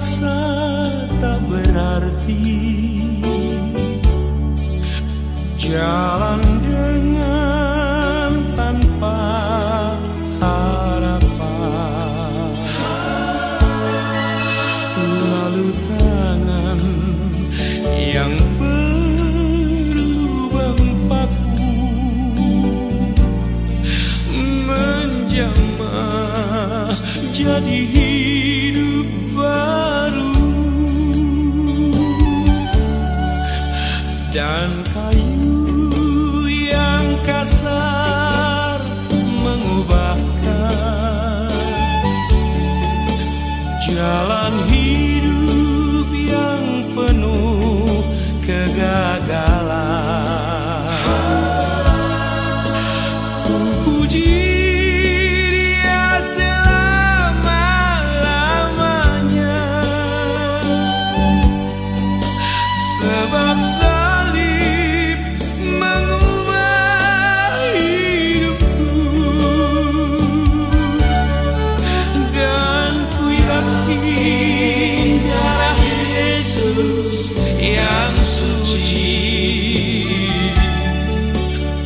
merasa tak berarti, jalan dengan tanpa harapan, lalu tangan yang berlubang paku menjamah jadi hidup baru, dan kayu yang kasar mengubahkan jalan hidup yang penuh kegagalan. Ku puji Dia selama-lamanya, sebab salib mengubah hidupku, dan ku yakin darah Yesus yang suci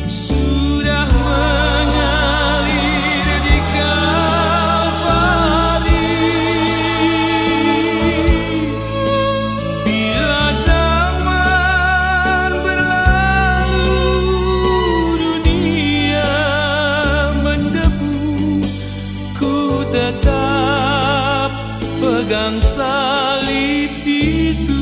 sudah mengalir di Kalvari. Bila zaman berlalu, dunia mendebu, ku tetap pegang salib itu.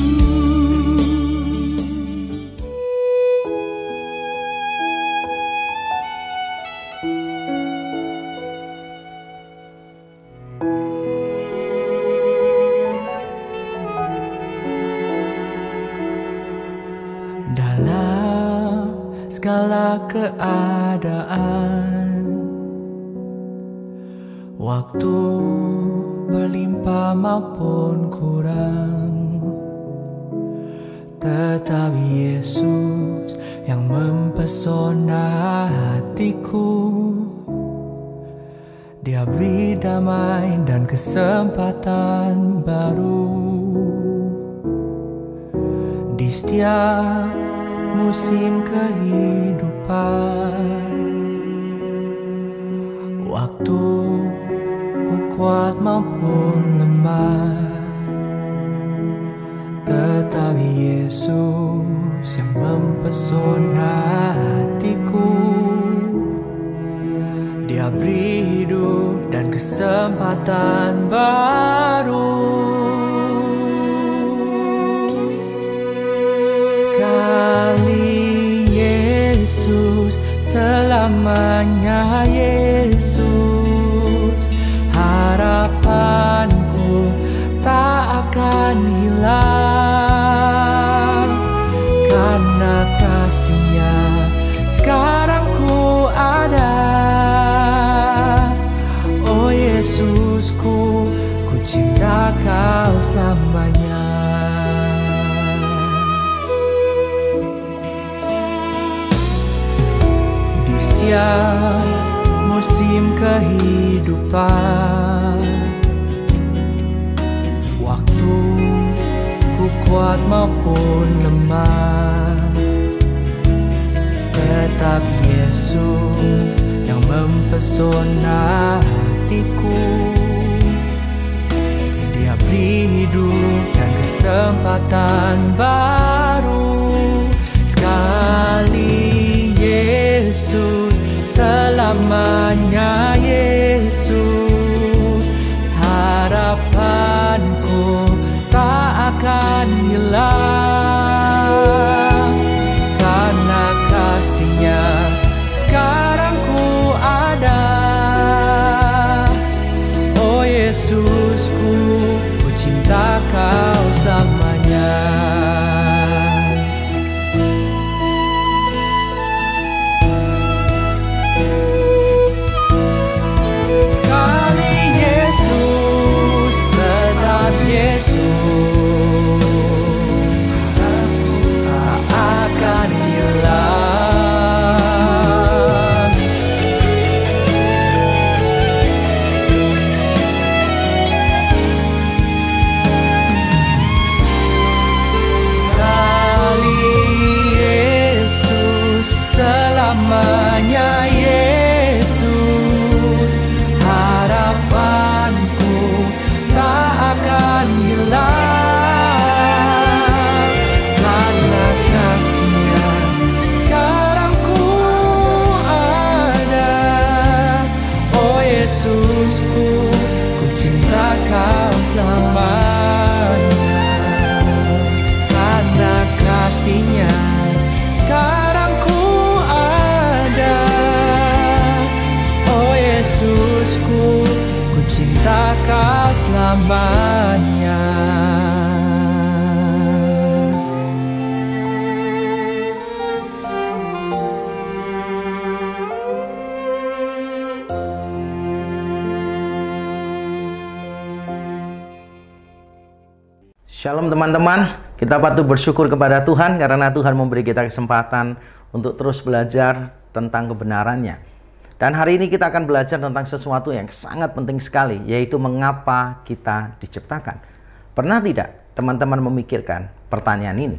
Dalam segala keadaan, waktu berlimpah maupun kurang, tetap Yesus yang mempesona hatiku. Dia beri damai dan kesempatan baru di setiap musim kehidupan. Waktu ku kuat maupun lemah, tetap Yesus yang mempesona hatiku. Dia beri hidup dan kesempatan baru. Sekali Yesus, selamanya Yesus. Harapanku tak akan hilang, karena kasih-Nya sekarang ku ada. Oh Yesusku, ku cinta Kau selamanya. Di setiap musim kehidupan, waktu ku kuat maupun lemah, tetap Yesus yang mempesona hatiku. Dia beri hidup dan kesempatan baru. Sekali Yesus, selamanya Yesus. Harapanku tak akan hilang, karena kasih-Nya sekarang ku ada. Oh Yesusku, ku cinta Kau selamanya. selamanya. Karena kasih-Nya sekarang ku ada. Oh Yesusku, ku cinta Kau selamanya. Shalom teman-teman, kita patut bersyukur kepada Tuhan karena Tuhan memberi kita kesempatan untuk terus belajar tentang kebenarannya. Dan hari ini kita akan belajar tentang sesuatu yang sangat penting sekali, yaitu mengapa kita diciptakan. Pernah tidak teman-teman memikirkan pertanyaan ini?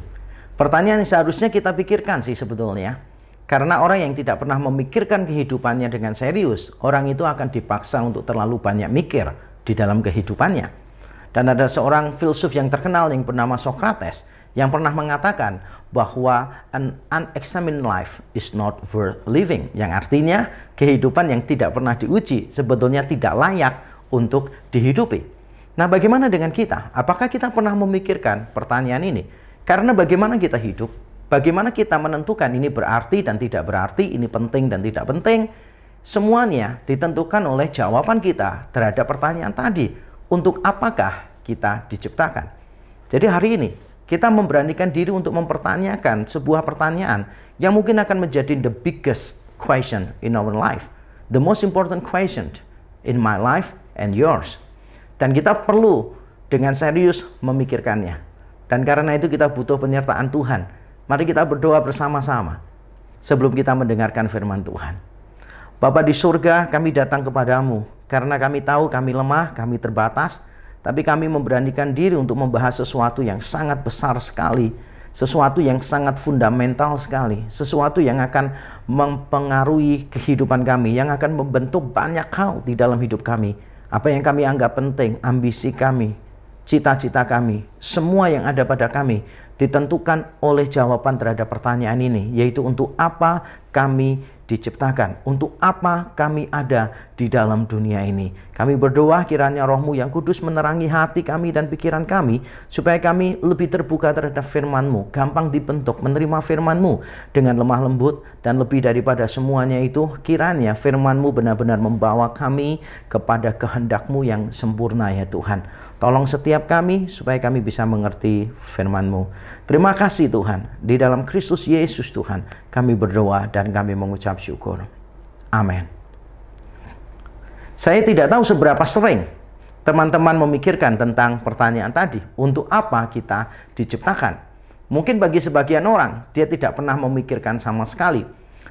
Pertanyaan yang seharusnya kita pikirkan sih sebetulnya. Karena orang yang tidak pernah memikirkan kehidupannya dengan serius, orang itu akan dipaksa untuk terlalu banyak mikir di dalam kehidupannya. Dan ada seorang filsuf yang terkenal yang bernama Socrates yang pernah mengatakan bahwa an unexamined life is not worth living. Yang artinya kehidupan yang tidak pernah diuji sebetulnya tidak layak untuk dihidupi. Nah, bagaimana dengan kita? Apakah kita pernah memikirkan pertanyaan ini? Karena bagaimana kita hidup? Bagaimana kita menentukan ini berarti dan tidak berarti, ini penting dan tidak penting? Semuanya ditentukan oleh jawaban kita terhadap pertanyaan tadi. Untuk apakah kita diciptakan? Jadi hari ini kita memberanikan diri untuk mempertanyakan sebuah pertanyaan yang mungkin akan menjadi the biggest question in our life. The most important question in my life and yours. Dan kita perlu dengan serius memikirkannya. Dan karena itu kita butuh penyertaan Tuhan. Mari kita berdoa bersama-sama sebelum kita mendengarkan firman Tuhan. Bapa di surga, kami datang kepadamu karena kami tahu kami lemah, kami terbatas, tapi kami memberanikan diri untuk membahas sesuatu yang sangat besar sekali, sesuatu yang sangat fundamental sekali, sesuatu yang akan mempengaruhi kehidupan kami, yang akan membentuk banyak hal di dalam hidup kami. Apa yang kami anggap penting, ambisi kami, cita-cita kami, semua yang ada pada kami ditentukan oleh jawaban terhadap pertanyaan ini, yaitu untuk apa kami diciptakan, untuk apa kami ada di dalam dunia ini. Kami berdoa kiranya Roh-Mu yang kudus menerangi hati kami dan pikiran kami, supaya kami lebih terbuka terhadap firman-Mu, gampang dibentuk menerima firman-Mu dengan lemah lembut, dan lebih daripada semuanya itu, kiranya firman-Mu benar-benar membawa kami kepada kehendak-Mu yang sempurna ya Tuhan. Tolong setiap kami supaya kami bisa mengerti firman-Mu. Terima kasih Tuhan. Di dalam Kristus Yesus Tuhan, kami berdoa dan kami mengucap syukur. Amin. Saya tidak tahu seberapa sering teman-teman memikirkan tentang pertanyaan tadi. Untuk apa kita diciptakan? Mungkin bagi sebagian orang, dia tidak pernah memikirkan sama sekali.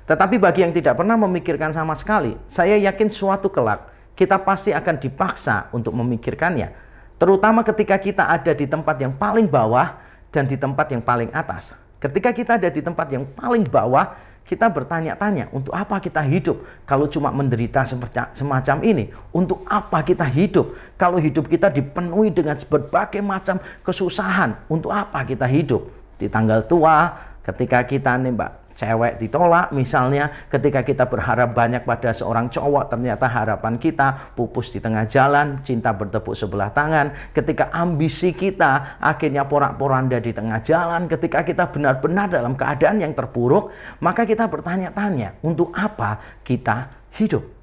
Tetapi bagi yang tidak pernah memikirkan sama sekali, saya yakin suatu kelak, kita pasti akan dipaksa untuk memikirkannya. Terutama ketika kita ada di tempat yang paling bawah dan di tempat yang paling atas. Ketika kita ada di tempat yang paling bawah, kita bertanya-tanya, untuk apa kita hidup kalau cuma menderita semacam ini? Untuk apa kita hidup kalau hidup kita dipenuhi dengan berbagai macam kesusahan? Untuk apa kita hidup? Di tanggal tua, ketika kita nembak cewek ditolak misalnya, ketika kita berharap banyak pada seorang cowok, ternyata harapan kita pupus di tengah jalan, cinta bertepuk sebelah tangan, ketika ambisi kita akhirnya porak-poranda di tengah jalan, ketika kita benar-benar dalam keadaan yang terpuruk, maka kita bertanya-tanya, untuk apa kita hidup?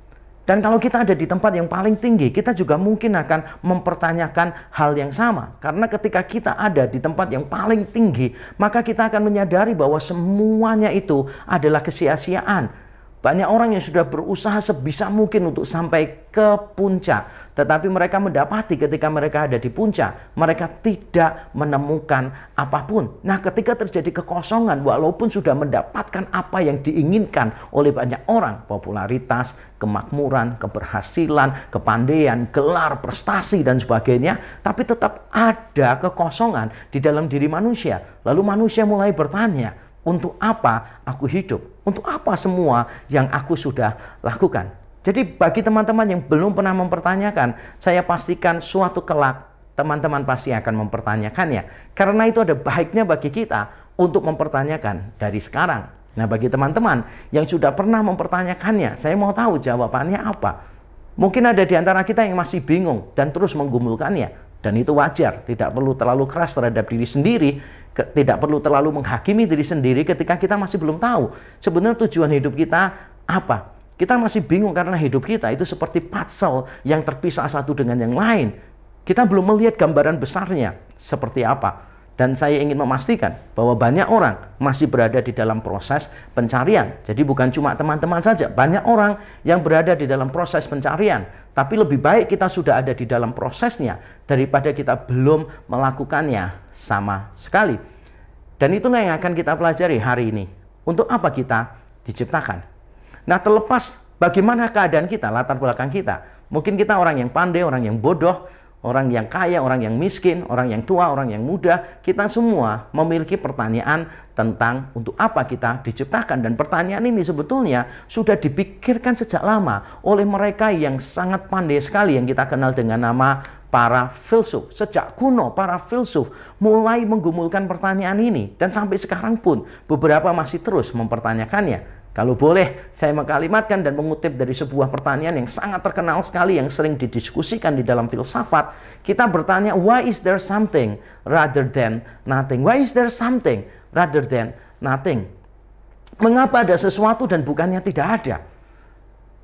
Dan kalau kita ada di tempat yang paling tinggi, kita juga mungkin akan mempertanyakan hal yang sama. Karena ketika kita ada di tempat yang paling tinggi, maka kita akan menyadari bahwa semuanya itu adalah kesia-siaan. Banyak orang yang sudah berusaha sebisa mungkin untuk sampai ke puncak. Tetapi mereka mendapati ketika mereka ada di puncak, mereka tidak menemukan apapun. Nah, ketika terjadi kekosongan, walaupun sudah mendapatkan apa yang diinginkan oleh banyak orang, popularitas, kemakmuran, keberhasilan, kepandaian, gelar, prestasi, dan sebagainya, tapi tetap ada kekosongan di dalam diri manusia. Lalu manusia mulai bertanya, untuk apa aku hidup? Untuk apa semua yang aku sudah lakukan? Jadi bagi teman-teman yang belum pernah mempertanyakan, saya pastikan suatu kelak teman-teman pasti akan mempertanyakannya. Karena itu ada baiknya bagi kita untuk mempertanyakan dari sekarang. Nah, bagi teman-teman yang sudah pernah mempertanyakannya, saya mau tahu jawabannya apa. Mungkin ada di antara kita yang masih bingung dan terus menggumulkannya. Dan itu wajar, tidak perlu terlalu keras terhadap diri sendiri, tidak perlu terlalu menghakimi diri sendiri ketika kita masih belum tahu sebenarnya tujuan hidup kita apa. Kita masih bingung karena hidup kita itu seperti puzzle yang terpisah satu dengan yang lain. Kita belum melihat gambaran besarnya seperti apa. Dan saya ingin memastikan bahwa banyak orang masih berada di dalam proses pencarian. Jadi bukan cuma teman-teman saja, banyak orang yang berada di dalam proses pencarian. Tapi lebih baik kita sudah ada di dalam prosesnya daripada kita belum melakukannya sama sekali. Dan itulah yang akan kita pelajari hari ini. Untuk apa kita diciptakan? Nah, terlepas bagaimana keadaan kita, latar belakang kita. Mungkin kita orang yang pandai, orang yang bodoh, orang yang kaya, orang yang miskin, orang yang tua, orang yang muda, kita semua memiliki pertanyaan tentang untuk apa kita diciptakan. Dan pertanyaan ini sebetulnya sudah dipikirkan sejak lama oleh mereka yang sangat pandai sekali yang kita kenal dengan nama para filsuf. Sejak kuno para filsuf mulai menggumulkan pertanyaan ini dan sampai sekarang pun beberapa masih terus mempertanyakannya. Kalau boleh, saya mengkalimatkan dan mengutip dari sebuah pertanyaan yang sangat terkenal sekali, yang sering didiskusikan di dalam filsafat. Kita bertanya, why is there something rather than nothing? Why is there something rather than nothing? Mengapa ada sesuatu dan bukannya tidak ada?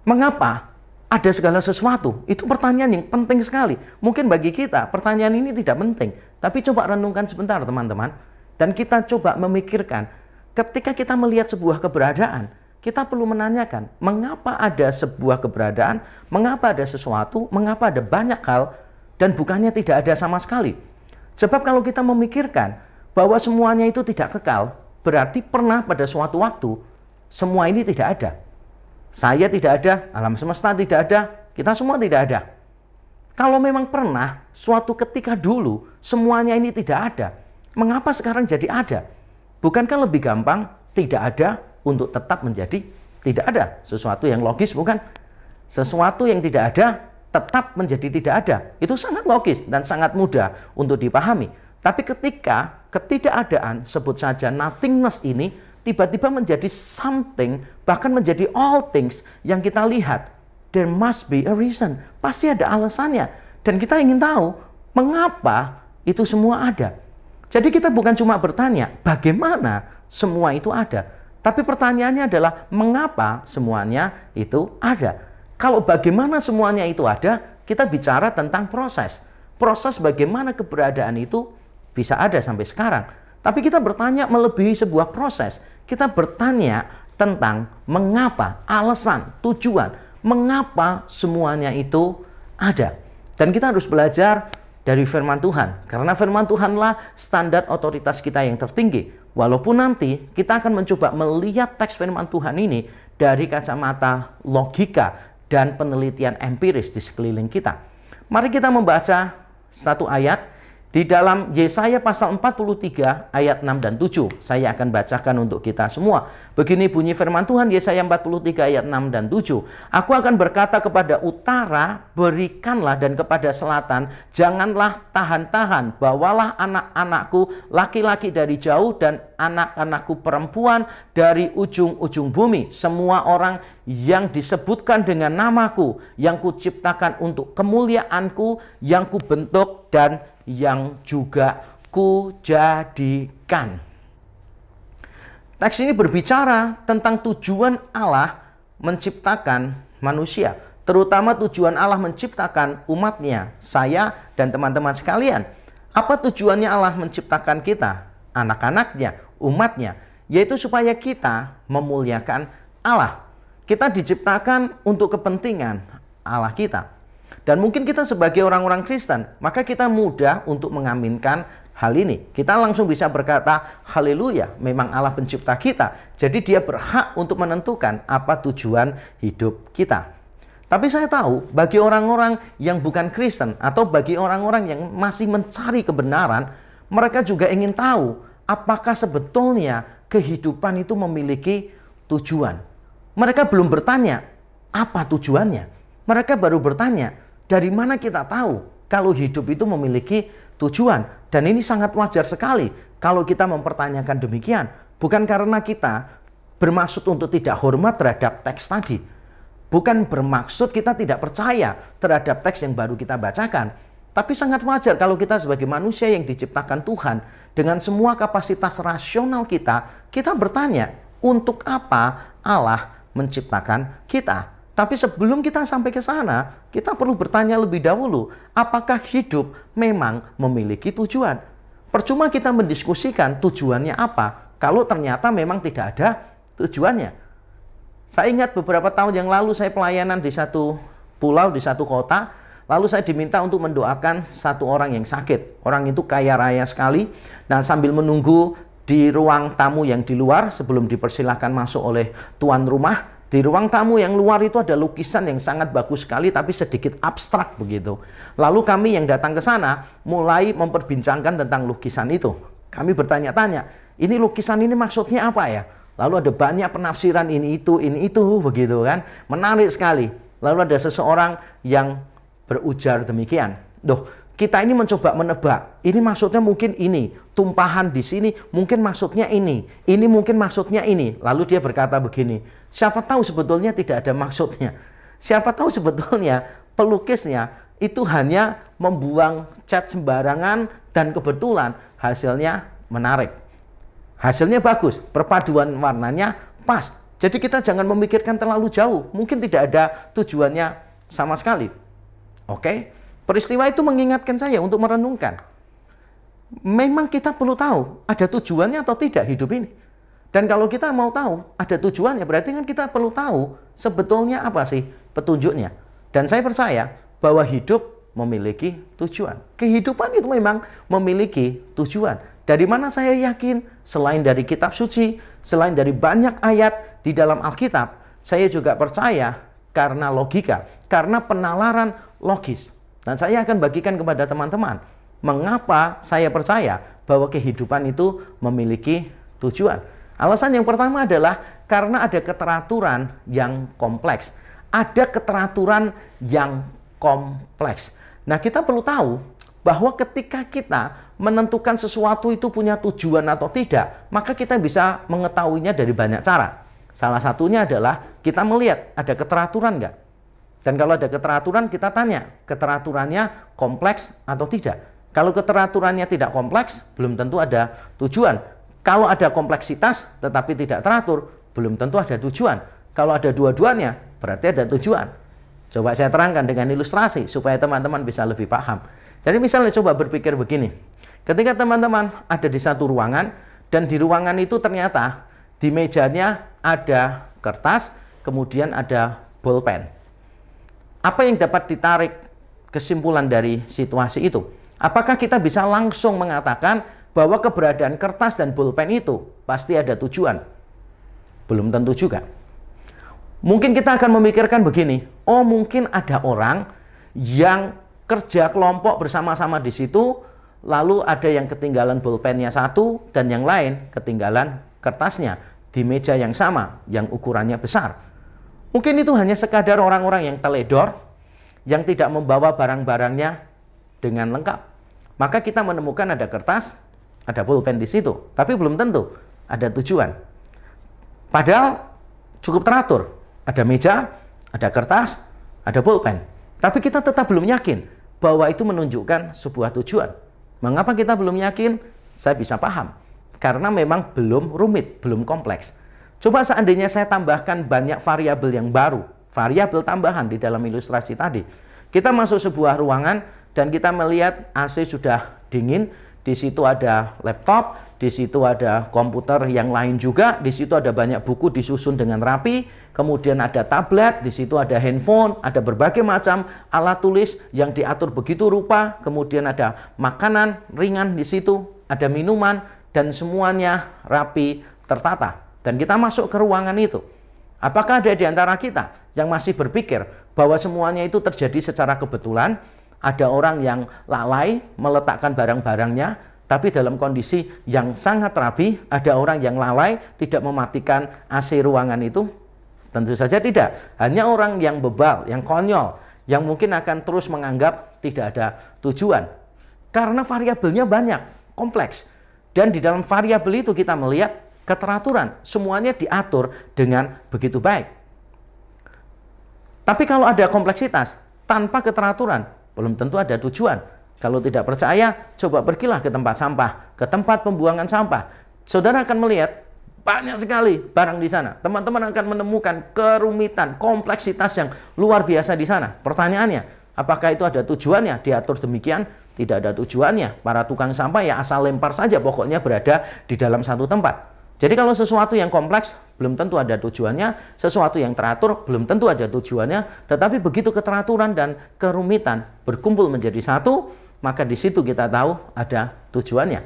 Mengapa ada segala sesuatu? Itu pertanyaan yang penting sekali. Mungkin bagi kita, pertanyaan ini tidak penting. Tapi coba renungkan sebentar, teman-teman. Dan kita coba memikirkan, ketika kita melihat sebuah keberadaan, kita perlu menanyakan, mengapa ada sebuah keberadaan, mengapa ada sesuatu, mengapa ada banyak hal, dan bukannya tidak ada sama sekali. Sebab kalau kita memikirkan bahwa semuanya itu tidak kekal, berarti pernah pada suatu waktu, semua ini tidak ada. Saya tidak ada, alam semesta tidak ada, kita semua tidak ada. Kalau memang pernah, suatu ketika dulu, semuanya ini tidak ada, mengapa sekarang jadi ada? Bukankah lebih gampang tidak ada untuk tetap menjadi tidak ada? Sesuatu yang logis, bukan? Sesuatu yang tidak ada tetap menjadi tidak ada. Itu sangat logis dan sangat mudah untuk dipahami. Tapi ketika ketidakadaan, sebut saja nothingness ini, tiba-tiba menjadi something, bahkan menjadi all things yang kita lihat, there must be a reason. Pasti ada alasannya. Dan kita ingin tahu mengapa itu semua ada. Jadi kita bukan cuma bertanya bagaimana semua itu ada, tapi pertanyaannya adalah mengapa semuanya itu ada. Kalau bagaimana semuanya itu ada, kita bicara tentang proses. Proses bagaimana keberadaan itu bisa ada sampai sekarang. Tapi kita bertanya melebihi sebuah proses. Kita bertanya tentang mengapa, alasan, tujuan, mengapa semuanya itu ada. Dan kita harus belajar dari firman Tuhan. Karena firman Tuhanlah standar otoritas kita yang tertinggi. Walaupun nanti kita akan mencoba melihat teks firman Tuhan ini dari kacamata logika dan penelitian empiris di sekeliling kita. Mari kita membaca satu ayat di dalam Yesaya pasal 43 ayat 6 dan 7. Saya akan bacakan untuk kita semua. Begini bunyi firman Tuhan, Yesaya 43 ayat 6 dan 7. Aku akan berkata kepada utara, berikanlah, dan kepada selatan, janganlah tahan-tahan. Bawalah anak-anakku laki-laki dari jauh dan anak-anakku perempuan dari ujung-ujung bumi. Semua orang yang disebutkan dengan namaku, yang kuciptakan untuk kemuliaanku, yang kubentuk dan yang juga kujadikan. Teks ini berbicara tentang tujuan Allah menciptakan manusia, terutama tujuan Allah menciptakan umatnya, saya dan teman-teman sekalian. Apa tujuannya Allah menciptakan kita, anak-anaknya, umatnya? Yaitu supaya kita memuliakan Allah. Kita diciptakan untuk kepentingan Allah kita. Dan mungkin kita sebagai orang-orang Kristen, maka kita mudah untuk mengaminkan hal ini. Kita langsung bisa berkata, haleluya, memang Allah pencipta kita. Jadi dia berhak untuk menentukan apa tujuan hidup kita. Tapi saya tahu, bagi orang-orang yang bukan Kristen, atau bagi orang-orang yang masih mencari kebenaran, mereka juga ingin tahu, apakah sebetulnya kehidupan itu memiliki tujuan. Mereka belum bertanya, apa tujuannya? Mereka baru bertanya, dari mana kita tahu kalau hidup itu memiliki tujuan? Dan ini sangat wajar sekali kalau kita mempertanyakan demikian. Bukan karena kita bermaksud untuk tidak hormat terhadap teks tadi. Bukan bermaksud kita tidak percaya terhadap teks yang baru kita bacakan. Tapi sangat wajar kalau kita sebagai manusia yang diciptakan Tuhan, dengan semua kapasitas rasional kita bertanya, untuk apa Allah menciptakan kita? Tapi sebelum kita sampai ke sana, kita perlu bertanya lebih dahulu, apakah hidup memang memiliki tujuan? Percuma kita mendiskusikan tujuannya apa, kalau ternyata memang tidak ada tujuannya. Saya ingat beberapa tahun yang lalu saya pelayanan di satu pulau, di satu kota. Lalu saya diminta untuk mendoakan satu orang yang sakit. Orang itu kaya raya sekali. Dan sambil menunggu di ruang tamu yang di luar, sebelum dipersilahkan masuk oleh tuan rumah, di ruang tamu yang luar itu ada lukisan yang sangat bagus sekali, tapi sedikit abstrak begitu. Lalu kami yang datang ke sana mulai memperbincangkan tentang lukisan itu. Kami bertanya-tanya, ini lukisan ini maksudnya apa ya? Lalu ada banyak penafsiran ini itu begitu kan. Menarik sekali. Lalu ada seseorang yang berujar demikian, "Duh, kita ini mencoba menebak. Ini maksudnya mungkin ini, tumpahan di sini mungkin maksudnya ini mungkin maksudnya ini." Lalu dia berkata begini, "Siapa tahu sebetulnya tidak ada maksudnya. Siapa tahu sebetulnya pelukisnya itu hanya membuang cat sembarangan dan kebetulan hasilnya menarik. Hasilnya bagus, perpaduan warnanya pas. Jadi kita jangan memikirkan terlalu jauh. Mungkin tidak ada tujuannya sama sekali." Oke, peristiwa itu mengingatkan saya untuk merenungkan. Memang kita perlu tahu ada tujuannya atau tidak hidup ini. Dan kalau kita mau tahu ada tujuannya, berarti kan kita perlu tahu sebetulnya apa sih petunjuknya. Dan saya percaya bahwa hidup memiliki tujuan. Kehidupan itu memang memiliki tujuan. Dari mana saya yakin? Selain dari kitab suci, selain dari banyak ayat di dalam Alkitab, saya juga percaya karena logika, karena penalaran logis. Dan saya akan bagikan kepada teman-teman mengapa saya percaya bahwa kehidupan itu memiliki tujuan. Alasan yang pertama adalah karena ada keteraturan yang kompleks. Ada keteraturan yang kompleks. Nah, kita perlu tahu bahwa ketika kita menentukan sesuatu itu punya tujuan atau tidak, maka kita bisa mengetahuinya dari banyak cara. Salah satunya adalah kita melihat ada keteraturan nggak? Dan kalau ada keteraturan, kita tanya, keteraturannya kompleks atau tidak? Kalau keteraturannya tidak kompleks, belum tentu ada tujuan. Kalau ada kompleksitas tetapi tidak teratur, belum tentu ada tujuan. Kalau ada dua-duanya, berarti ada tujuan. Coba saya terangkan dengan ilustrasi supaya teman-teman bisa lebih paham. Jadi misalnya coba berpikir begini. Ketika teman-teman ada di satu ruangan, dan di ruangan itu ternyata di mejanya ada kertas, kemudian ada bolpen. Apa yang dapat ditarik kesimpulan dari situasi itu? Apakah kita bisa langsung mengatakan bahwa keberadaan kertas dan bolpen itu pasti ada tujuan? Belum tentu juga. Mungkin kita akan memikirkan begini, oh mungkin ada orang yang kerja kelompok bersama-sama di situ, lalu ada yang ketinggalan bolpennya satu dan yang lain ketinggalan kertasnya di meja yang sama, yang ukurannya besar. Mungkin itu hanya sekadar orang-orang yang teledor, yang tidak membawa barang-barangnya dengan lengkap. Maka kita menemukan ada kertas, ada pulpen di situ, tapi belum tentu ada tujuan. Padahal cukup teratur, ada meja, ada kertas, ada pulpen. Tapi kita tetap belum yakin bahwa itu menunjukkan sebuah tujuan. Mengapa kita belum yakin? Saya bisa paham. Karena memang belum rumit, belum kompleks. Coba seandainya saya tambahkan banyak variabel yang baru, variabel tambahan di dalam ilustrasi tadi. Kita masuk sebuah ruangan dan kita melihat AC sudah dingin, di situ ada laptop, di situ ada komputer yang lain juga, di situ ada banyak buku disusun dengan rapi, kemudian ada tablet, di situ ada handphone, ada berbagai macam alat tulis yang diatur begitu rupa, kemudian ada makanan ringan di situ, ada minuman, dan semuanya rapi, tertata. Dan kita masuk ke ruangan itu. Apakah ada di antara kita yang masih berpikir bahwa semuanya itu terjadi secara kebetulan? Ada orang yang lalai meletakkan barang-barangnya, tapi dalam kondisi yang sangat rapi. Ada orang yang lalai tidak mematikan AC ruangan itu? Tentu saja tidak. Hanya orang yang bebal, yang konyol, yang mungkin akan terus menganggap tidak ada tujuan. Karena variabelnya banyak, kompleks. Dan di dalam variabel itu kita melihat keteraturan, semuanya diatur dengan begitu baik. Tapi kalau ada kompleksitas tanpa keteraturan, belum tentu ada tujuan. Kalau tidak percaya, coba pergilah ke tempat sampah, ke tempat pembuangan sampah. Saudara akan melihat banyak sekali barang di sana. Teman-teman akan menemukan kerumitan, kompleksitas yang luar biasa di sana. Pertanyaannya, apakah itu ada tujuannya? Diatur demikian? Tidak ada tujuannya. Para tukang sampah ya asal lempar saja, pokoknya berada di dalam satu tempat. Jadi kalau sesuatu yang kompleks, belum tentu ada tujuannya. Sesuatu yang teratur, belum tentu ada tujuannya. Tetapi begitu keteraturan dan kerumitan berkumpul menjadi satu, maka di situ kita tahu ada tujuannya.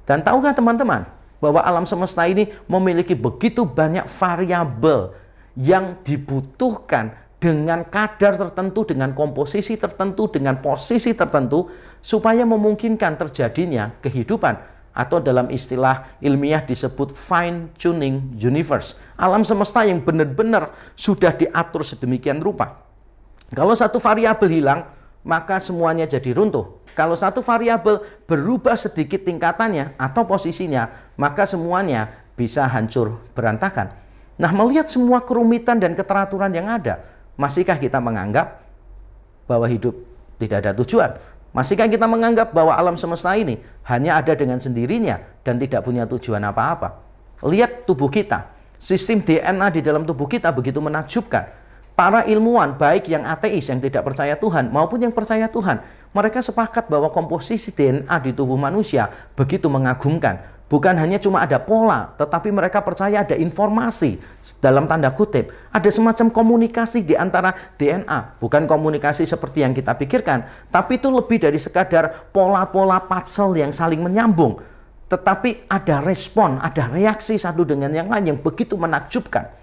Dan tahukah teman-teman bahwa alam semesta ini memiliki begitu banyak variabel yang dibutuhkan dengan kadar tertentu, dengan komposisi tertentu, dengan posisi tertentu, supaya memungkinkan terjadinya kehidupan, atau dalam istilah ilmiah disebut fine-tuning universe. Alam semesta yang benar-benar sudah diatur sedemikian rupa. Kalau satu variabel hilang, maka semuanya jadi runtuh. Kalau satu variabel berubah sedikit tingkatannya atau posisinya, maka semuanya bisa hancur berantakan. Nah, melihat semua kerumitan dan keteraturan yang ada, masihkah kita menganggap bahwa hidup tidak ada tujuan? Masihkah kita menganggap bahwa alam semesta ini hanya ada dengan sendirinya dan tidak punya tujuan apa-apa? Lihat tubuh kita. Sistem DNA di dalam tubuh kita begitu menakjubkan. Para ilmuwan, baik yang ateis, yang tidak percaya Tuhan, maupun yang percaya Tuhan, mereka sepakat bahwa komposisi DNA di tubuh manusia begitu mengagumkan. Bukan hanya cuma ada pola, tetapi mereka percaya ada informasi, dalam tanda kutip, ada semacam komunikasi di antara DNA. Bukan komunikasi seperti yang kita pikirkan, tapi itu lebih dari sekadar pola-pola puzzle yang saling menyambung. Tetapi ada respon, ada reaksi satu dengan yang lain yang begitu menakjubkan.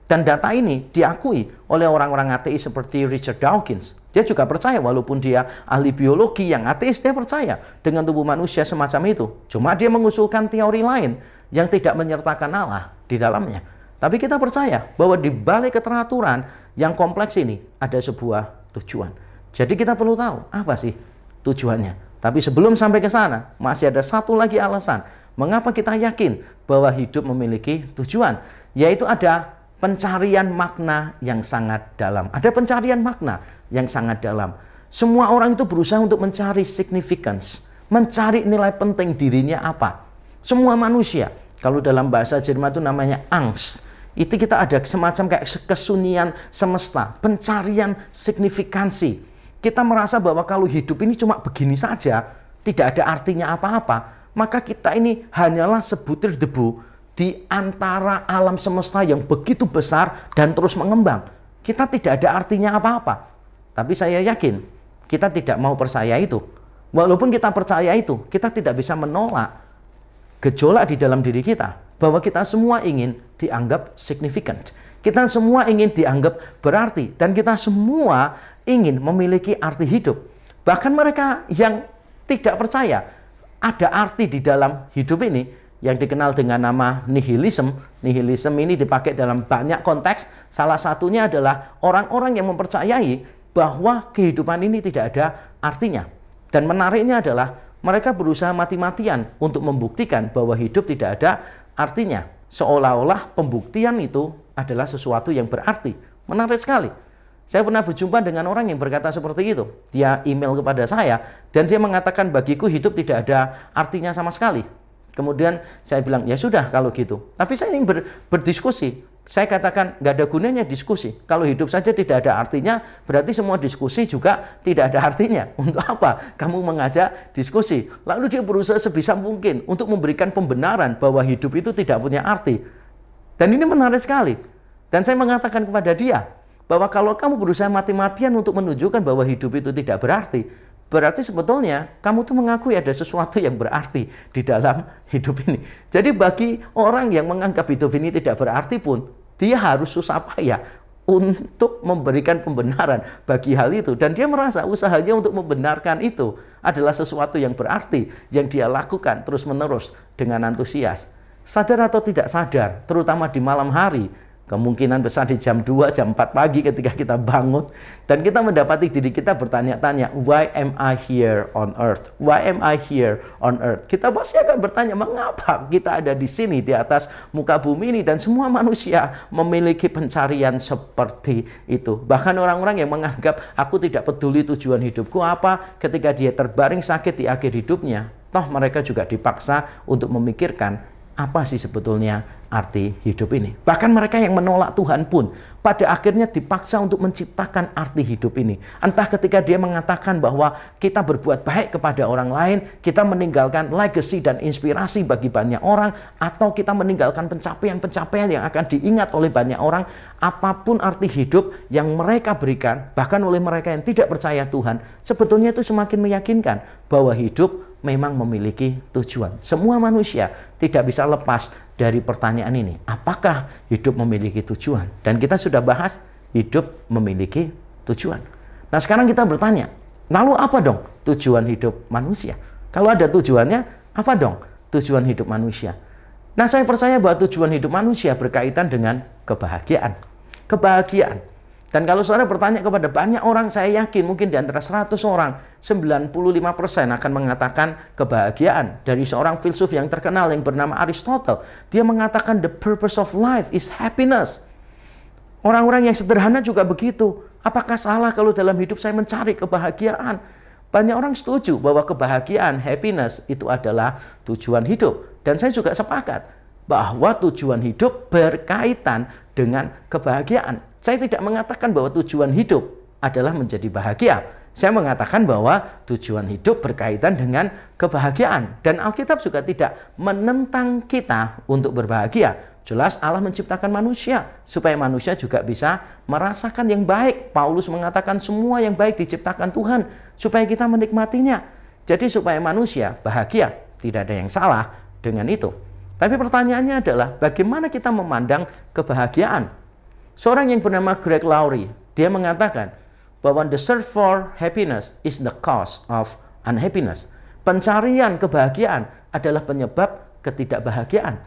Dan data ini diakui oleh orang-orang ateis seperti Richard Dawkins. Dia juga percaya, walaupun dia ahli biologi yang ateis, dia percaya dengan tubuh manusia semacam itu. Cuma dia mengusulkan teori lain yang tidak menyertakan Allah di dalamnya. Tapi kita percaya bahwa di balik keteraturan yang kompleks ini ada sebuah tujuan. Jadi kita perlu tahu apa sih tujuannya. Tapi sebelum sampai ke sana, masih ada satu lagi alasan mengapa kita yakin bahwa hidup memiliki tujuan, yaitu ada pencarian makna yang sangat dalam. Ada pencarian makna yang sangat dalam. Semua orang itu berusaha untuk mencari significance, mencari nilai penting dirinya apa. Semua manusia, kalau dalam bahasa Jerman itu namanya Angst. Itu kita ada semacam kayak kesunyian semesta, pencarian signifikansi. Kita merasa bahwa kalau hidup ini cuma begini saja, tidak ada artinya apa-apa, maka kita ini hanyalah sebutir debu di antara alam semesta yang begitu besar dan terus mengembang. Kita tidak ada artinya apa-apa. Tapi saya yakin kita tidak mau percaya itu. Walaupun kita percaya itu, kita tidak bisa menolak gejolak di dalam diri kita bahwa kita semua ingin dianggap significant. Kita semua ingin dianggap berarti, dan kita semua ingin memiliki arti hidup. Bahkan mereka yang tidak percaya ada arti di dalam hidup ini, yang dikenal dengan nama nihilism. Nihilism ini dipakai dalam banyak konteks. Salah satunya adalah orang-orang yang mempercayai bahwa kehidupan ini tidak ada artinya. Dan menariknya adalah mereka berusaha mati-matian untuk membuktikan bahwa hidup tidak ada artinya. Seolah-olah pembuktian itu adalah sesuatu yang berarti. Menarik sekali. Saya pernah berjumpa dengan orang yang berkata seperti itu. Dia email kepada saya dan dia mengatakan, bagiku hidup tidak ada artinya sama sekali. Kemudian saya bilang, ya sudah kalau gitu. Tapi saya ingin berdiskusi. Saya katakan, nggak ada gunanya diskusi. Kalau hidup saja tidak ada artinya, berarti semua diskusi juga tidak ada artinya. Untuk apa kamu mengajak diskusi? Lalu dia berusaha sebisa mungkin untuk memberikan pembenaran bahwa hidup itu tidak punya arti. Dan ini menarik sekali. Dan saya mengatakan kepada dia, bahwa kalau kamu berusaha mati-matian untuk menunjukkan bahwa hidup itu tidak berarti, berarti sebetulnya kamu tuh mengakui ada sesuatu yang berarti di dalam hidup ini. Jadi bagi orang yang menganggap hidup ini tidak berarti pun, dia harus susah payah untuk memberikan pembenaran bagi hal itu. Dan dia merasa usahanya untuk membenarkan itu adalah sesuatu yang berarti, yang dia lakukan terus-menerus dengan antusias. Sadar atau tidak sadar, terutama di malam hari, Kemungkinan besar di jam 2, jam 4 pagi ketika kita bangun. Dan kita mendapati diri kita bertanya-tanya, why am I here on earth? Why am I here on earth? Kita pasti akan bertanya, mengapa kita ada di sini, di atas muka bumi ini? Dan semua manusia memiliki pencarian seperti itu. Bahkan orang-orang yang menganggap, aku tidak peduli tujuan hidupku apa, ketika dia terbaring sakit di akhir hidupnya, toh mereka juga dipaksa untuk memikirkan, apa sih sebetulnya arti hidup ini? Bahkan mereka yang menolak Tuhan pun pada akhirnya dipaksa untuk menciptakan arti hidup ini. Entah ketika dia mengatakan bahwa kita berbuat baik kepada orang lain, kita meninggalkan legacy dan inspirasi bagi banyak orang, atau kita meninggalkan pencapaian-pencapaian yang akan diingat oleh banyak orang. Apapun arti hidup yang mereka berikan, bahkan oleh mereka yang tidak percaya Tuhan, sebetulnya itu semakin meyakinkan bahwa hidup memang memiliki tujuan. Semua manusia tidak bisa lepas dari pertanyaan ini. Apakah hidup memiliki tujuan? Dan kita sudah bahas hidup memiliki tujuan. Nah, sekarang kita bertanya, lalu apa dong tujuan hidup manusia? Kalau ada tujuannya, apa dong tujuan hidup manusia? Nah, saya percaya bahwa tujuan hidup manusia berkaitan dengan kebahagiaan. Kebahagiaan. Dan kalau saudara bertanya kepada banyak orang, saya yakin mungkin di antara 100 orang, 95% akan mengatakan kebahagiaan. Dari seorang filsuf yang terkenal yang bernama Aristotle, dia mengatakan the purpose of life is happiness. Orang-orang yang sederhana juga begitu. Apakah salah kalau dalam hidup saya mencari kebahagiaan? Banyak orang setuju bahwa kebahagiaan, happiness, itu adalah tujuan hidup. Dan saya juga sepakat bahwa tujuan hidup berkaitan dengan kebahagiaan. Saya tidak mengatakan bahwa tujuan hidup adalah menjadi bahagia. Saya mengatakan bahwa tujuan hidup berkaitan dengan kebahagiaan. Dan Alkitab juga tidak menentang kita untuk berbahagia. Jelas Allah menciptakan manusia supaya manusia juga bisa merasakan yang baik. Paulus mengatakan semua yang baik diciptakan Tuhan supaya kita menikmatinya. Jadi supaya manusia bahagia, tidak ada yang salah dengan itu. Tapi pertanyaannya adalah bagaimana kita memandang kebahagiaan? Seorang yang bernama Greg Laurie, dia mengatakan bahwa the search for happiness is the cause of unhappiness. Pencarian kebahagiaan adalah penyebab ketidakbahagiaan.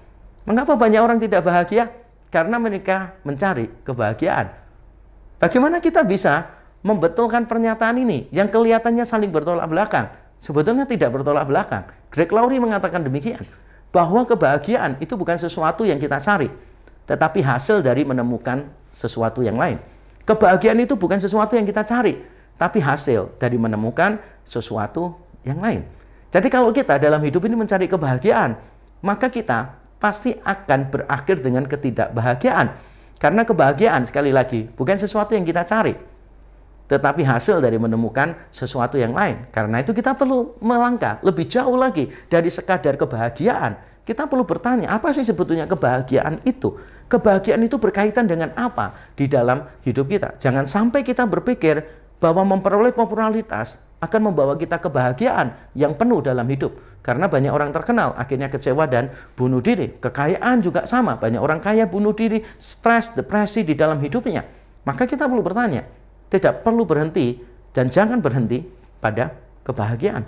Mengapa banyak orang tidak bahagia? Karena mereka mencari kebahagiaan. Bagaimana kita bisa membetulkan pernyataan ini yang kelihatannya saling bertolak belakang? Sebetulnya tidak bertolak belakang. Greg Laurie mengatakan demikian, bahwa kebahagiaan itu bukan sesuatu yang kita cari, tetapi hasil dari menemukan sesuatu yang lain. Kebahagiaan itu bukan sesuatu yang kita cari, tapi hasil dari menemukan sesuatu yang lain. Jadi kalau kita dalam hidup ini mencari kebahagiaan, maka kita pasti akan berakhir dengan ketidakbahagiaan. Karena kebahagiaan, sekali lagi, bukan sesuatu yang kita cari, tetapi hasil dari menemukan sesuatu yang lain. Karena itu kita perlu melangkah lebih jauh lagi dari sekadar kebahagiaan. Kita perlu bertanya, apa sih sebetulnya kebahagiaan itu? Kebahagiaan itu berkaitan dengan apa di dalam hidup kita? Jangan sampai kita berpikir bahwa memperoleh popularitas akan membawa kita kebahagiaan yang penuh dalam hidup. Karena banyak orang terkenal akhirnya kecewa dan bunuh diri. Kekayaan juga sama, banyak orang kaya bunuh diri, stres, depresi di dalam hidupnya. Maka kita perlu bertanya, tidak perlu berhenti dan jangan berhenti pada kebahagiaan.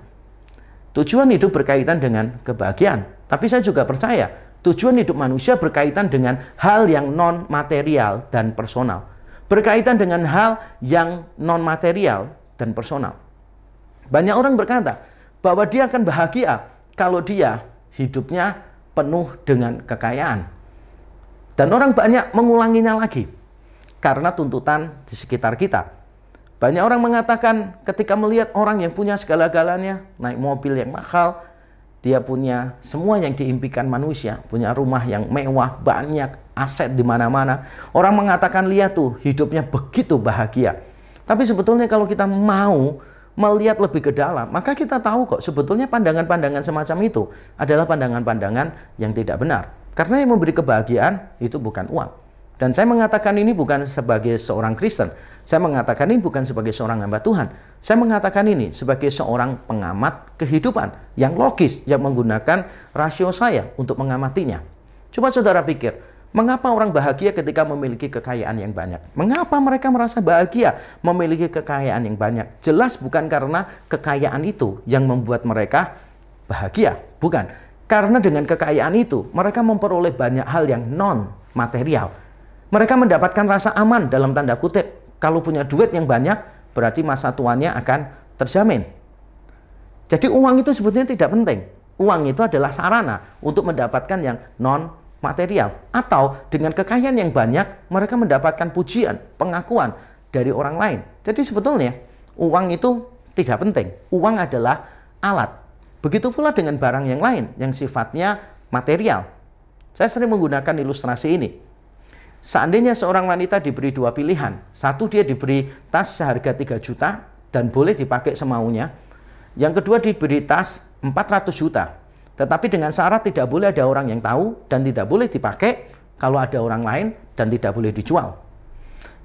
Tujuan hidup berkaitan dengan kebahagiaan. Tapi saya juga percaya tujuan hidup manusia berkaitan dengan hal yang non-material dan personal. Berkaitan dengan hal yang non-material dan personal. Banyak orang berkata bahwa dia akan bahagia kalau dia hidupnya penuh dengan kekayaan. Dan orang banyak mengulanginya lagi karena tuntutan di sekitar kita. Banyak orang mengatakan ketika melihat orang yang punya segala-galanya, naik mobil yang mahal, dia punya semua yang diimpikan manusia, punya rumah yang mewah, banyak aset di mana-mana. Orang mengatakan, lihat tuh, hidupnya begitu bahagia. Tapi sebetulnya kalau kita mau melihat lebih ke dalam, maka kita tahu kok sebetulnya pandangan-pandangan semacam itu adalah pandangan-pandangan yang tidak benar. Karena yang memberi kebahagiaan itu bukan uang. Dan saya mengatakan ini bukan sebagai seorang Kristen. Saya mengatakan ini bukan sebagai seorang hamba Tuhan. Saya mengatakan ini sebagai seorang pengamat kehidupan yang logis, yang menggunakan rasio saya untuk mengamatinya. Coba saudara pikir, mengapa orang bahagia ketika memiliki kekayaan yang banyak? Mengapa mereka merasa bahagia memiliki kekayaan yang banyak? Jelas bukan karena kekayaan itu yang membuat mereka bahagia. Bukan. Karena dengan kekayaan itu, mereka memperoleh banyak hal yang non-material. Mereka mendapatkan rasa aman dalam tanda kutip. Kalau punya duit yang banyak, berarti masa tuanya akan terjamin. Jadi uang itu sebetulnya tidak penting. Uang itu adalah sarana untuk mendapatkan yang non-material. Atau dengan kekayaan yang banyak, mereka mendapatkan pujian, pengakuan dari orang lain. Jadi sebetulnya uang itu tidak penting. Uang adalah alat. Begitu pula dengan barang yang lain yang sifatnya material. Saya sering menggunakan ilustrasi ini. Seandainya seorang wanita diberi dua pilihan. Satu, dia diberi tas seharga 3 juta dan boleh dipakai semaunya. Yang kedua, diberi tas 400 juta. Tetapi dengan syarat tidak boleh ada orang yang tahu dan tidak boleh dipakai kalau ada orang lain dan tidak boleh dijual.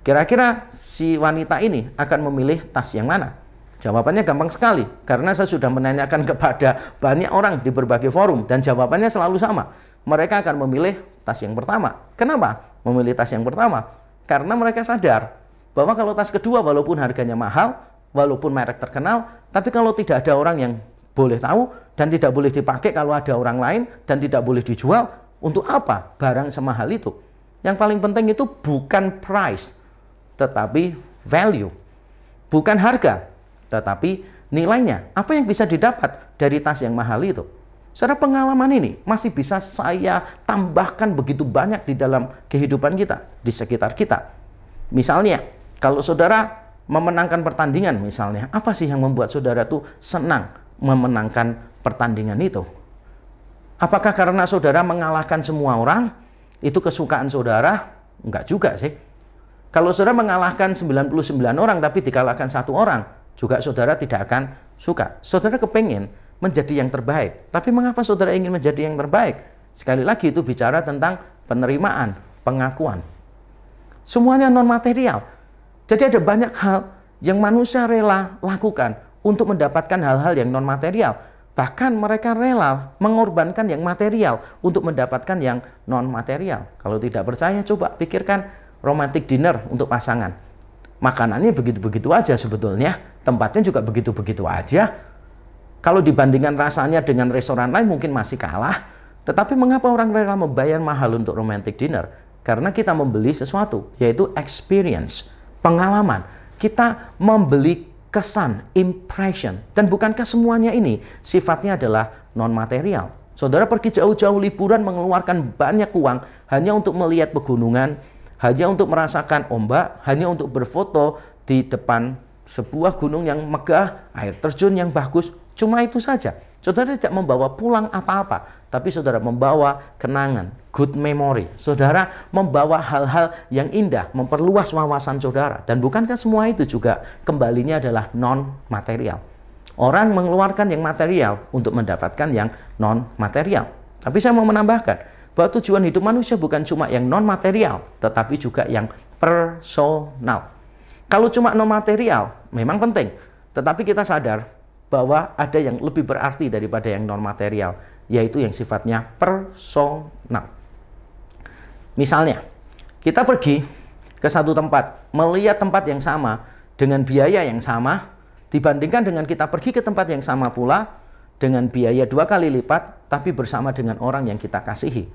Kira-kira si wanita ini akan memilih tas yang mana? Jawabannya gampang sekali, karena saya sudah menanyakan kepada banyak orang di berbagai forum dan jawabannya selalu sama. Mereka akan memilih tas yang pertama. Kenapa memilih tas yang pertama? Karena mereka sadar bahwa kalau tas kedua walaupun harganya mahal, walaupun merek terkenal, tapi kalau tidak ada orang yang boleh tahu dan tidak boleh dipakai kalau ada orang lain dan tidak boleh dijual, untuk apa barang semahal itu? Yang paling penting itu bukan price, tetapi value. Bukan harga, tetapi nilainya. Apa yang bisa didapat dari tas yang mahal itu? Secara pengalaman ini masih bisa saya tambahkan begitu banyak di dalam kehidupan kita, di sekitar kita. Misalnya, kalau saudara memenangkan pertandingan misalnya, apa sih yang membuat saudara tuh senang memenangkan pertandingan itu? Apakah karena saudara mengalahkan semua orang? Itu kesukaan saudara? Enggak juga sih. Kalau saudara mengalahkan 99 orang tapi dikalahkan 1 orang, juga saudara tidak akan suka. Saudara kepengen menjadi yang terbaik. Tapi mengapa saudara ingin menjadi yang terbaik? Sekali lagi itu bicara tentang penerimaan, pengakuan. Semuanya non-material. Jadi ada banyak hal yang manusia rela lakukan untuk mendapatkan hal-hal yang non-material. Bahkan mereka rela mengorbankan yang material untuk mendapatkan yang non-material. Kalau tidak percaya, coba pikirkan romantic dinner untuk pasangan. Makanannya begitu-begitu aja sebetulnya. Tempatnya juga begitu-begitu aja. Kalau dibandingkan rasanya dengan restoran lain mungkin masih kalah. Tetapi mengapa orang rela membayar mahal untuk romantic dinner? Karena kita membeli sesuatu, yaitu experience, pengalaman. Kita membeli kesan, impression. Dan bukankah semuanya ini sifatnya adalah non-material? Saudara pergi jauh-jauh liburan mengeluarkan banyak uang hanya untuk melihat pegunungan, hanya untuk merasakan ombak, hanya untuk berfoto di depan sebuah gunung yang megah, air terjun yang bagus. Cuma itu saja. Saudara tidak membawa pulang apa-apa, tapi saudara membawa kenangan, good memory. Saudara membawa hal-hal yang indah, memperluas wawasan saudara. Dan bukankah semua itu juga kembalinya adalah non-material? Orang mengeluarkan yang material untuk mendapatkan yang non-material. Tapi saya mau menambahkan bahwa tujuan hidup manusia bukan cuma yang non-material, tetapi juga yang personal. Kalau cuma non-material, memang penting. Tetapi kita sadar bahwa ada yang lebih berarti daripada yang non-material, yaitu yang sifatnya personal. Misalnya, kita pergi ke satu tempat, melihat tempat yang sama, dengan biaya yang sama, dibandingkan dengan kita pergi ke tempat yang sama pula, dengan biaya 2 kali lipat, tapi bersama dengan orang yang kita kasihi.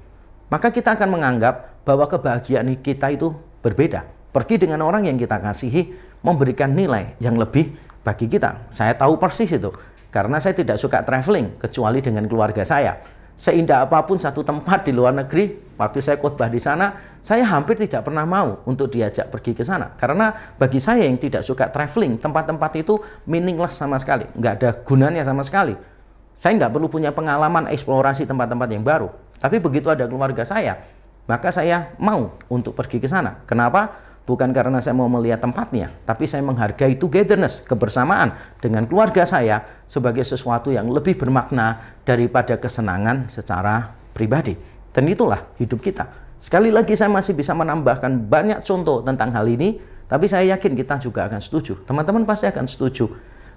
Maka kita akan menganggap bahwa kebahagiaan kita itu berbeda. Pergi dengan orang yang kita kasihi, memberikan nilai yang lebih bagi kita. Saya tahu persis itu, karena saya tidak suka traveling, kecuali dengan keluarga saya. Seindah apapun satu tempat di luar negeri, waktu saya khotbah di sana, saya hampir tidak pernah mau untuk diajak pergi ke sana. Karena bagi saya yang tidak suka traveling, tempat-tempat itu meaningless sama sekali. Nggak ada gunanya sama sekali. Saya nggak perlu punya pengalaman eksplorasi tempat-tempat yang baru. Tapi begitu ada keluarga saya, maka saya mau untuk pergi ke sana. Kenapa? Bukan karena saya mau melihat tempatnya, tapi saya menghargai togetherness, kebersamaan dengan keluarga saya sebagai sesuatu yang lebih bermakna daripada kesenangan secara pribadi. Dan itulah hidup kita. Sekali lagi saya masih bisa menambahkan banyak contoh tentang hal ini, tapi saya yakin kita juga akan setuju. Teman-teman pasti akan setuju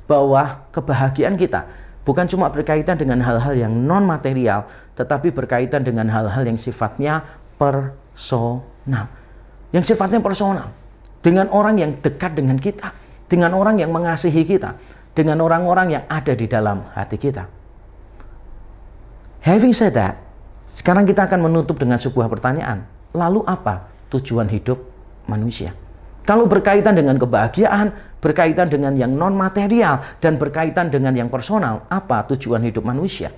bahwa kebahagiaan kita bukan cuma berkaitan dengan hal-hal yang non-material, tetapi berkaitan dengan hal-hal yang sifatnya personal. Yang sifatnya personal, dengan orang yang dekat dengan kita, dengan orang yang mengasihi kita, dengan orang-orang yang ada di dalam hati kita. Having said that, sekarang kita akan menutup dengan sebuah pertanyaan. Lalu apa tujuan hidup manusia. Kalau berkaitan dengan kebahagiaan, berkaitan dengan yang non-material, dan berkaitan dengan yang personal, apa tujuan hidup manusia?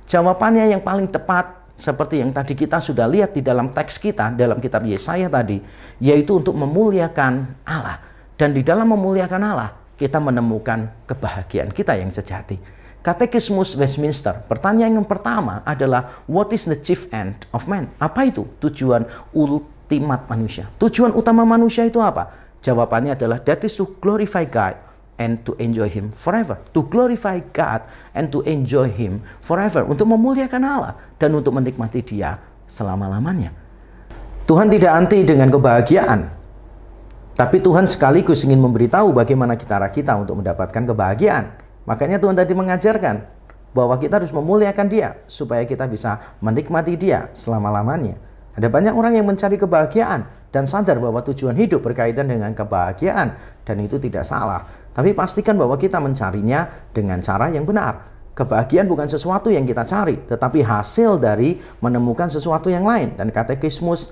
Jawabannya yang paling tepat, seperti yang tadi kita sudah lihat di dalam teks kita, dalam kitab Yesaya tadi, yaitu untuk memuliakan Allah. Dan di dalam memuliakan Allah, kita menemukan kebahagiaan kita yang sejati. Katekismus Westminster, pertanyaan yang pertama adalah, what is the chief end of man? Apa itu tujuan ultimat manusia? Tujuan utama manusia itu apa? Jawabannya adalah, that is to glorify God and to enjoy Him forever. To glorify God and to enjoy Him forever. Untuk memuliakan Allah dan untuk menikmati Dia selama-lamanya. Tuhan tidak anti dengan kebahagiaan, tapi Tuhan sekaligus ingin memberitahu bagaimana cara kita untuk mendapatkan kebahagiaan. Makanya Tuhan tadi mengajarkan bahwa kita harus memuliakan Dia supaya kita bisa menikmati Dia selama-lamanya. Ada banyak orang yang mencari kebahagiaan dan sadar bahwa tujuan hidup berkaitan dengan kebahagiaan, dan itu tidak salah. Tapi pastikan bahwa kita mencarinya dengan cara yang benar. Kebahagiaan bukan sesuatu yang kita cari, tetapi hasil dari menemukan sesuatu yang lain. Dan katekismus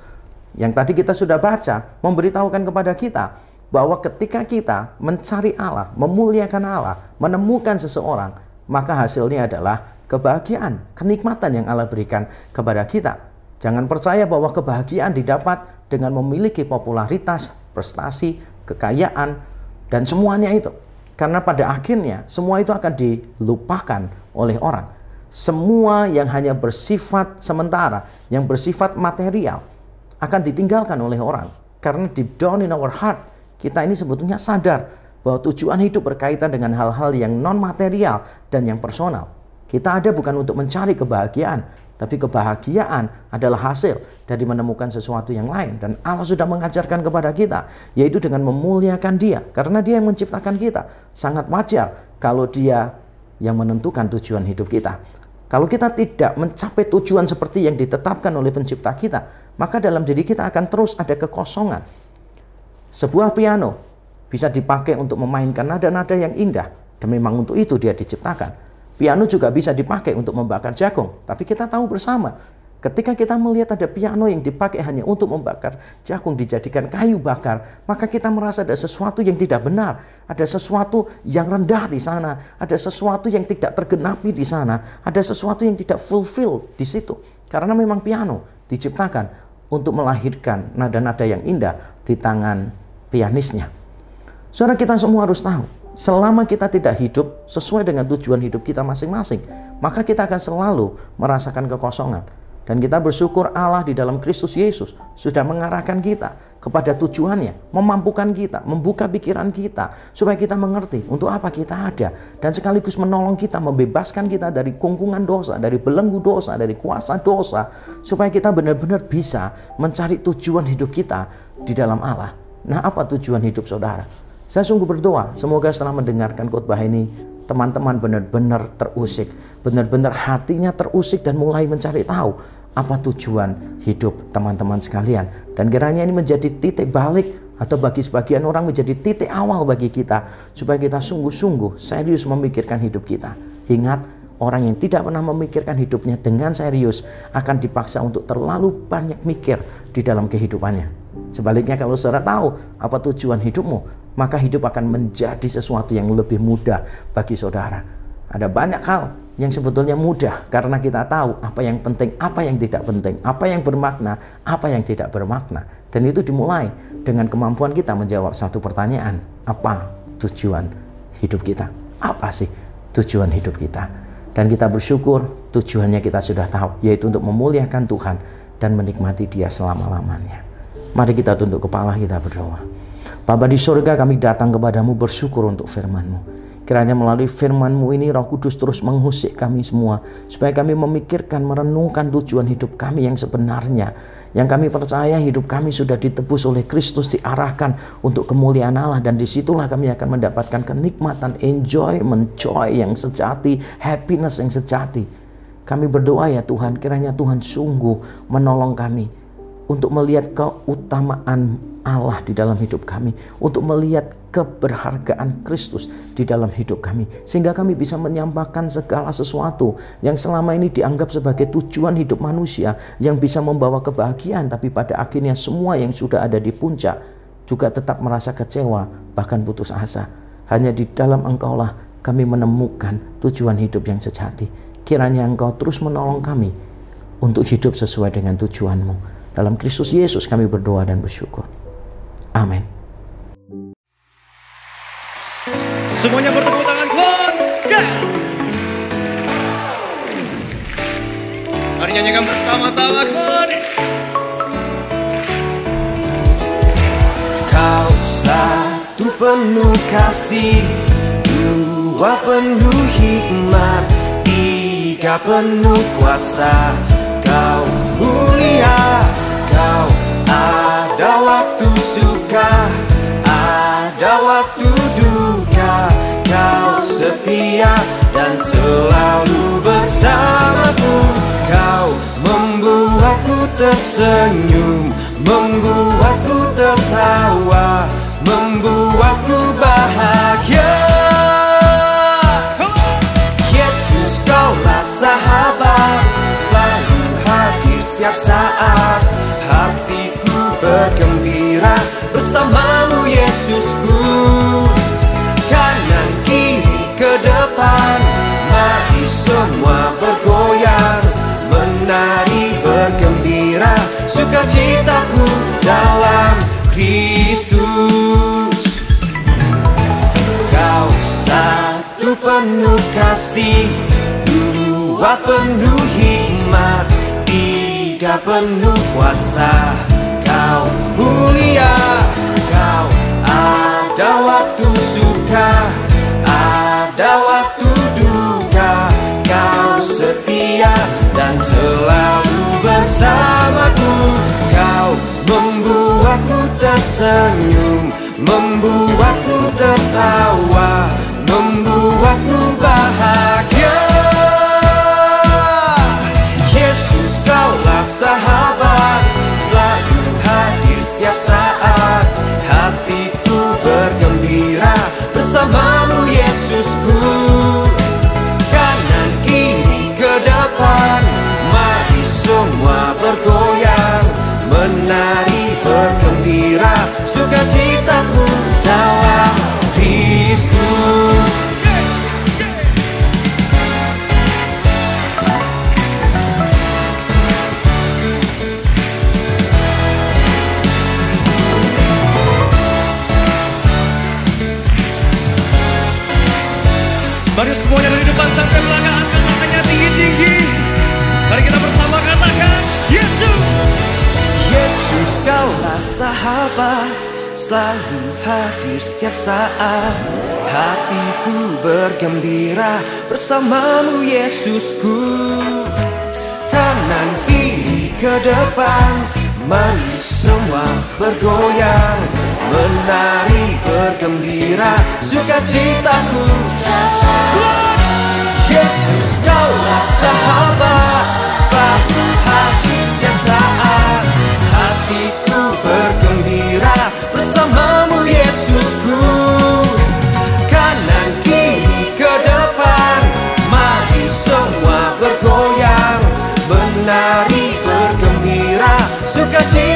yang tadi kita sudah baca memberitahukan kepada kita bahwa ketika kita mencari Allah, memuliakan Allah, menemukan seseorang, maka hasilnya adalah kebahagiaan, kenikmatan yang Allah berikan kepada kita. Jangan percaya bahwa kebahagiaan didapat dengan memiliki popularitas, prestasi, kekayaan, dan semuanya itu. Karena pada akhirnya semua itu akan dilupakan oleh orang. Semua yang hanya bersifat sementara, yang bersifat material, akan ditinggalkan oleh orang. Karena deep down in our heart, kita ini sebetulnya sadar bahwa tujuan hidup berkaitan dengan hal-hal yang non-material dan yang personal. Kita ada bukan untuk mencari kebahagiaan, tapi kebahagiaan adalah hasil dari menemukan sesuatu yang lain. Dan Allah sudah mengajarkan kepada kita, yaitu dengan memuliakan Dia. Karena Dia yang menciptakan kita. Sangat wajar kalau Dia yang menentukan tujuan hidup kita. Kalau kita tidak mencapai tujuan seperti yang ditetapkan oleh pencipta kita, maka dalam diri kita akan terus ada kekosongan. Sebuah piano bisa dipakai untuk memainkan nada-nada yang indah, dan memang untuk itu dia diciptakan. Piano juga bisa dipakai untuk membakar jagung, tapi kita tahu bersama, ketika kita melihat ada piano yang dipakai hanya untuk membakar jagung, dijadikan kayu bakar, maka kita merasa ada sesuatu yang tidak benar, ada sesuatu yang rendah di sana, ada sesuatu yang tidak tergenapi di sana, ada sesuatu yang tidak fulfill di situ. Karena memang piano diciptakan untuk melahirkan nada-nada yang indah di tangan pianisnya. Saudara, kita semua harus tahu, selama kita tidak hidup sesuai dengan tujuan hidup kita masing-masing, maka kita akan selalu merasakan kekosongan. Dan kita bersyukur Allah di dalam Kristus Yesus sudah mengarahkan kita kepada tujuannya, memampukan kita, membuka pikiran kita, supaya kita mengerti untuk apa kita ada, dan sekaligus menolong kita, membebaskan kita dari kungkungan dosa, dari belenggu dosa, dari kuasa dosa, supaya kita benar-benar bisa mencari tujuan hidup kita di dalam Allah. Nah, apa tujuan hidup saudara? Saya sungguh berdoa, semoga setelah mendengarkan khotbah ini, teman-teman benar-benar terusik, benar-benar hatinya terusik dan mulai mencari tahu apa tujuan hidup teman-teman sekalian. Dan kiranya ini menjadi titik balik, atau bagi sebagian orang menjadi titik awal bagi kita, supaya kita sungguh-sungguh serius memikirkan hidup kita. Ingat, orang yang tidak pernah memikirkan hidupnya dengan serius akan dipaksa untuk terlalu banyak mikir di dalam kehidupannya. Sebaliknya, kalau saudara tahu apa tujuan hidupmu, maka hidup akan menjadi sesuatu yang lebih mudah bagi saudara. Ada banyak hal yang sebetulnya mudah karena kita tahu apa yang penting, apa yang tidak penting, apa yang bermakna, apa yang tidak bermakna. Dan itu dimulai dengan kemampuan kita menjawab satu pertanyaan, apa tujuan hidup kita? Apa sih tujuan hidup kita? Dan kita bersyukur tujuannya kita sudah tahu, yaitu untuk memuliakan Tuhan dan menikmati Dia selama-lamanya. Mari kita tunduk kepala, kita berdoa. Bapa di surga, kami datang kepadamu bersyukur untuk firman-Mu. Kiranya melalui firman-Mu ini Roh Kudus terus mengusik kami semua, supaya kami memikirkan, merenungkan tujuan hidup kami yang sebenarnya. Yang kami percaya hidup kami sudah ditebus oleh Kristus, diarahkan untuk kemuliaan Allah, dan disitulah kami akan mendapatkan kenikmatan, enjoyment, joy yang sejati, happiness yang sejati. Kami berdoa ya Tuhan, kiranya Tuhan sungguh menolong kami untuk melihat keutamaan Allah di dalam hidup kami, untuk melihat keberhargaan Kristus di dalam hidup kami, sehingga kami bisa menyampaikan segala sesuatu yang selama ini dianggap sebagai tujuan hidup manusia yang bisa membawa kebahagiaan, tapi pada akhirnya semua yang sudah ada di puncak juga tetap merasa kecewa, bahkan putus asa. Hanya di dalam Engkaulah kami menemukan tujuan hidup yang sejati. Kiranya Engkau terus menolong kami untuk hidup sesuai dengan tujuan-Mu. Dalam Kristus Yesus kami berdoa dan bersyukur. Amin. Semuanya bertepuk tangan, come on. Mari nyanyikan bersama-sama, come on. Kau satu penuh kasih, dua penuh hikmat, tiga penuh kuasa. Kau mulia, kau ada waktu suka, ada waktu duka. Kau setia dan selalu bersamaku. Kau membuatku tersenyum, membuatku tertawa, membuatku bahagia. Yesus, Kaulah sahabat, selalu hadir setiap saat. Hatiku bergembira bersamamu, Yesusku. Kanan kiri ke depan, mari semua bergoyang, menari bergembira, sukacitaku dalam Kristus. Kau satu penuh kasih, dua penuh hikmat, tiga penuh kuasa. Kau mulia, kau ada waktu suka, ada waktu duka. Kau setia dan selalu bersamaku. Kau membuatku tersenyum, membuatku tertawa, membuatku bahagia. Yesus, Kaulah sahabat, selalu hadir setiap saat. Hatiku bergembira bersamamu, Yesusku. Kanan kiri ke depan, mari semua bergoyang, menari bergembira, sukacitaku dalam Kristus. Mari semuanya dari depan sampai belakang, angkat tangannya tinggi-tinggi. Mari kita bersama katakan, Yesus. Yesus, Kaulah sahabat, selalu hadir setiap saat. Hatiku bergembira bersamamu, Yesusku. Kanan kiri ke depan, mari semua bergoyang, menari bergembira, sukacitaku. Yesus, Kaulah sahabat, selalu hadir setiap saat. Hatiku bergembira bersamamu, Yesusku. Kanan kiri ke depan, mari semua bergoyang, menari bergembira, sukacita.